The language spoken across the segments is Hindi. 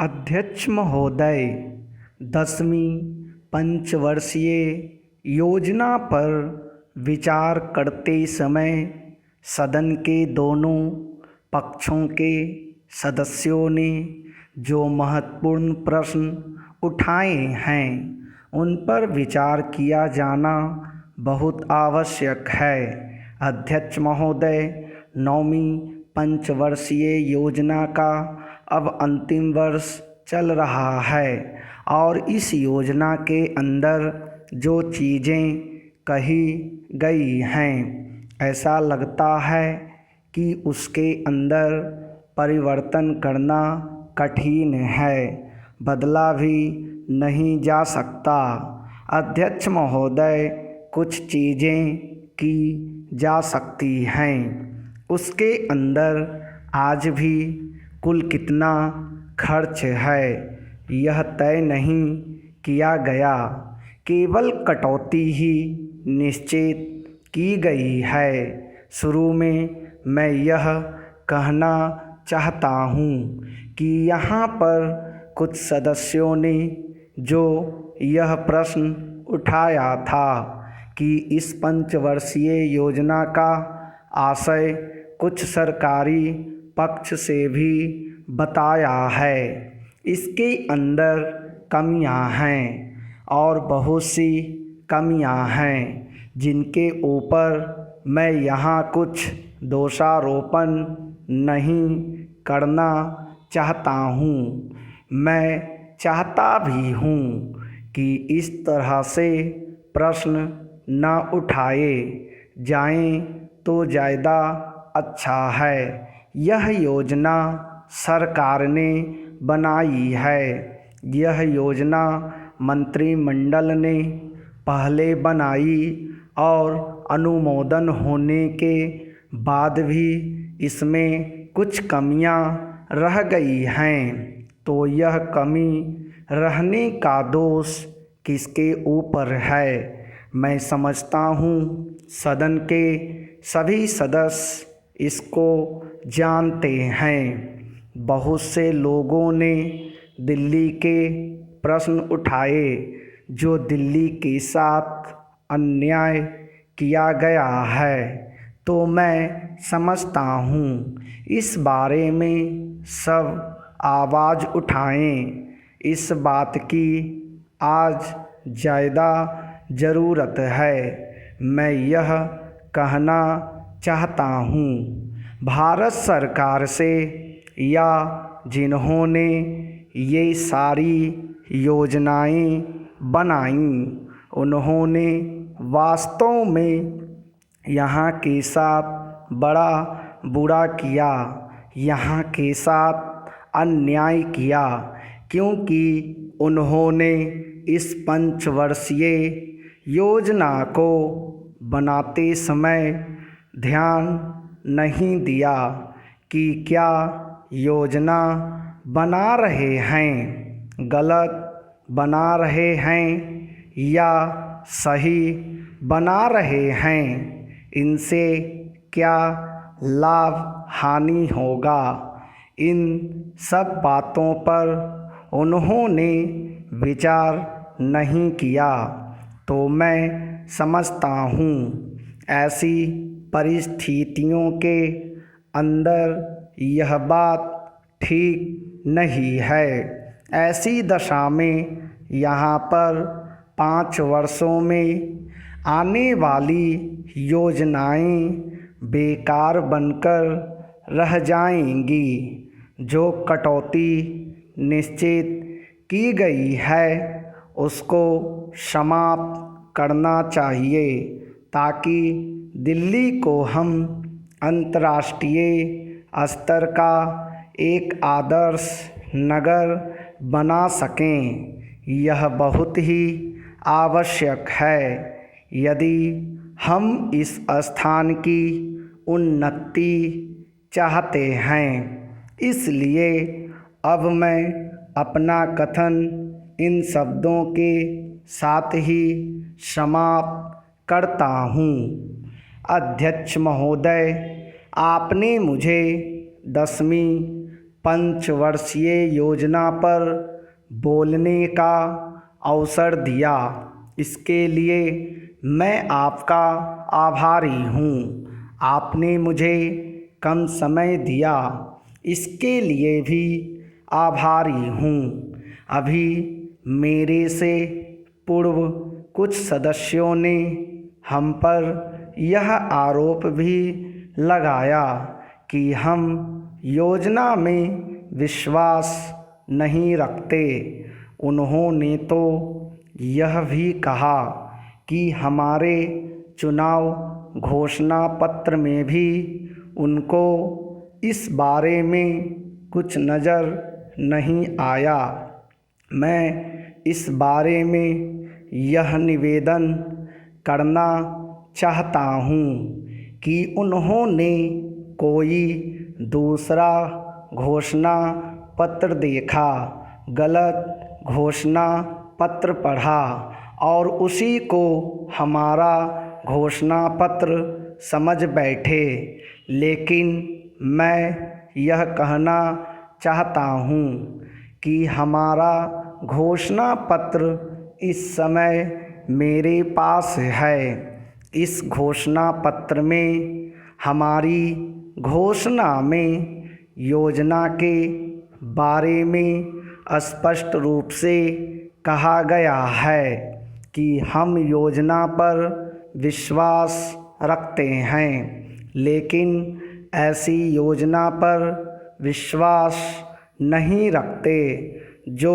अध्यक्ष महोदय, 10वीं पंचवर्षीय योजना पर विचार करते समय सदन के दोनों पक्षों के सदस्यों ने जो महत्वपूर्ण प्रश्न उठाए हैं उन पर विचार किया जाना बहुत आवश्यक है। अध्यक्ष महोदय, 9वीं पंचवर्षीय योजना का अब अंतिम वर्ष चल रहा है और इस योजना के अंदर जो चीज़ें कही गई हैं, ऐसा लगता है कि उसके अंदर परिवर्तन करना कठिन है, बदला भी नहीं जा सकता। अध्यक्ष महोदय, कुछ चीज़ें की जा सकती हैं, उसके अंदर आज भी कुल कितना खर्च है यह तय नहीं किया गया, केवल कटौती ही निश्चित की गई है। शुरू में मैं यह कहना चाहता हूँ कि यहाँ पर कुछ सदस्यों ने जो यह प्रश्न उठाया था कि इस पंचवर्षीय योजना का आशय कुछ सरकारी पक्ष से भी बताया है, इसके अंदर कमियां हैं और बहुत सी कमियां हैं जिनके ऊपर मैं यहाँ कुछ दोषारोपण नहीं करना चाहता हूँ। मैं चाहता भी हूँ कि इस तरह से प्रश्न न उठाए जाएं तो ज़्यादा अच्छा है। यह योजना सरकार ने बनाई है। यह योजना मंत्रिमंडल ने पहले बनाई और अनुमोदन होने के बाद भी इसमें कुछ कमियां रह गई हैं, तो यह कमी रहने का दोष किसके ऊपर है? मैं समझता हूँ सदन के सभी सदस्य इसको जानते हैं। बहुत से लोगों ने दिल्ली के प्रश्न उठाए, जो दिल्ली के साथ अन्याय किया गया है, तो मैं समझता हूँ इस बारे में सब आवाज़ उठाएं। इस बात की आज ज़्यादा ज़रूरत है। मैं यह कहना चाहता हूँ भारत सरकार से या जिन्होंने ये सारी योजनाएं बनाईं, उन्होंने वास्तव में यहाँ के साथ बड़ा बुरा किया, यहाँ के साथ अन्याय किया, क्योंकि उन्होंने इस पंचवर्षीय योजना को बनाते समय ध्यान नहीं दिया कि क्या योजना बना रहे हैं गलत बना रहे हैं या सही बना रहे हैं, इनसे क्या लाभ हानि होगा। इन सब बातों पर उन्होंने विचार नहीं किया, तो मैं समझता हूँ ऐसी परिस्थितियों के अंदर यह बात ठीक नहीं है। ऐसी दशा में यहाँ पर 5 वर्षों में आने वाली योजनाएं बेकार बनकर रह जाएंगी। जो कटौती निश्चित की गई है उसको समाप्त करना चाहिए, ताकि दिल्ली को हम अंतर्राष्ट्रीय स्तर का एक आदर्श नगर बना सकें। यह बहुत ही आवश्यक है यदि हम इस स्थान की उन्नति चाहते हैं। इसलिए अब मैं अपना कथन इन शब्दों के साथ ही समाप्त करता हूँ। अध्यक्ष महोदय, आपने मुझे 10वीं पंचवर्षीय योजना पर बोलने का अवसर दिया। इसके लिए मैं आपका आभारी हूँ। आपने मुझे कम समय दिया, इसके लिए भी आभारी हूँ। अभी मेरे से पूर्व कुछ सदस्यों ने हम पर यह आरोप भी लगाया कि हम योजना में विश्वास नहीं रखते। उन्होंने तो यह भी कहा कि हमारे चुनाव घोषणा पत्र में भी उनको इस बारे में कुछ नज़र नहीं आया। मैं इस बारे में यह निवेदन करना चाहता हूँ कि उन्होंने कोई दूसरा घोषणा पत्र देखा, गलत घोषणा पत्र पढ़ा और उसी को हमारा घोषणा पत्र समझ बैठे। लेकिन मैं यह कहना चाहता हूँ कि हमारा घोषणा पत्र इस समय मेरे पास है। इस घोषणा पत्र में हमारी घोषणा में योजना के बारे में स्पष्ट रूप से कहा गया है कि हम योजना पर विश्वास रखते हैं, लेकिन ऐसी योजना पर विश्वास नहीं रखते जो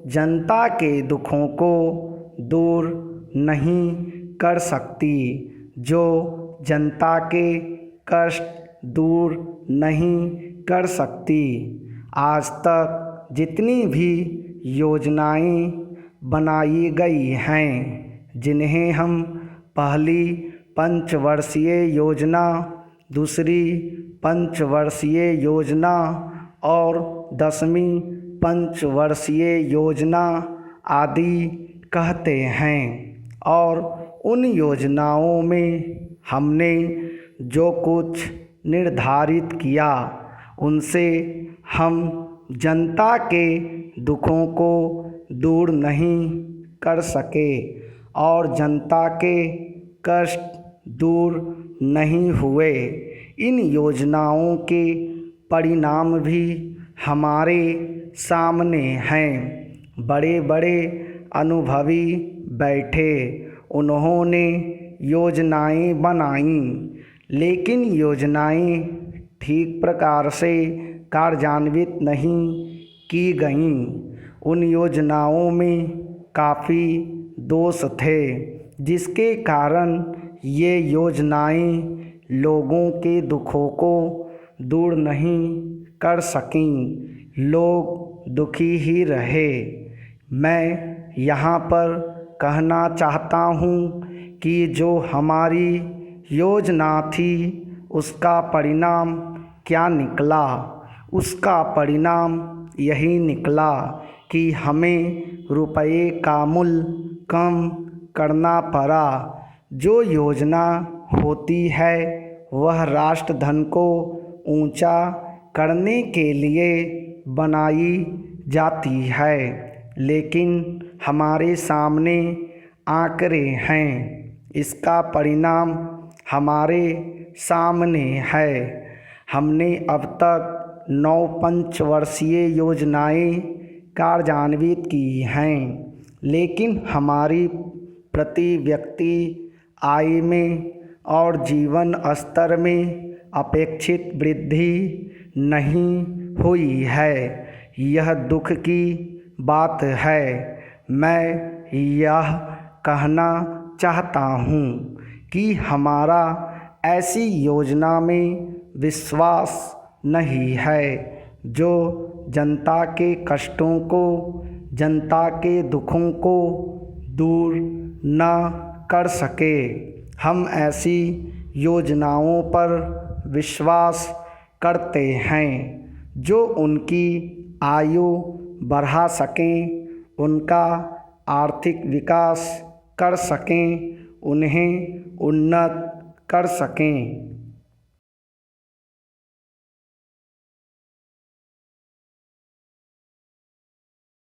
जनता के दुखों को दूर नहीं कर सकती, जो जनता के कष्ट दूर नहीं कर सकती। आज तक जितनी भी योजनाएं बनाई गई हैं, जिन्हें हम पहली पंचवर्षीय योजना, दूसरी पंचवर्षीय योजना और 10वीं पंचवर्षीय योजना आदि कहते हैं, और उन योजनाओं में हमने जो कुछ निर्धारित किया उनसे हम जनता के दुखों को दूर नहीं कर सके और जनता के कष्ट दूर नहीं हुए। इन योजनाओं के परिणाम भी हमारे सामने हैं। बड़े बड़े अनुभवी बैठे, उन्होंने योजनाएं बनाईं, लेकिन योजनाएं ठीक प्रकार से कार्यान्वित नहीं की गईं। उन योजनाओं में काफ़ी दोष थे, जिसके कारण ये योजनाएं लोगों के दुखों को दूर नहीं कर सकीं। लोग दुखी ही रहे। मैं यहाँ पर कहना चाहता हूँ कि जो हमारी योजना थी उसका परिणाम क्या निकला। उसका परिणाम यही निकला कि हमें रुपये का मूल्य कम करना पड़ा। जो योजना होती है वह राष्ट्र धन को ऊंचा करने के लिए बनाई जाती है, लेकिन हमारे सामने आंकड़े हैं। इसका परिणाम हमारे सामने है। हमने अब तक 9 पंचवर्षीय योजनाएं कार्यान्वित की हैं, लेकिन हमारी प्रति व्यक्ति आय में और जीवन स्तर में अपेक्षित वृद्धि नहीं हुई है। यह दुख की बात है। मैं यह कहना चाहता हूँ कि हमारा ऐसी योजना में विश्वास नहीं है जो जनता के कष्टों को, जनता के दुखों को दूर न कर सके। हम ऐसी योजनाओं पर विश्वास करते हैं जो उनकी आयु बढ़ा सकें, उनका आर्थिक विकास कर सकें, उन्हें उन्नत कर सकें।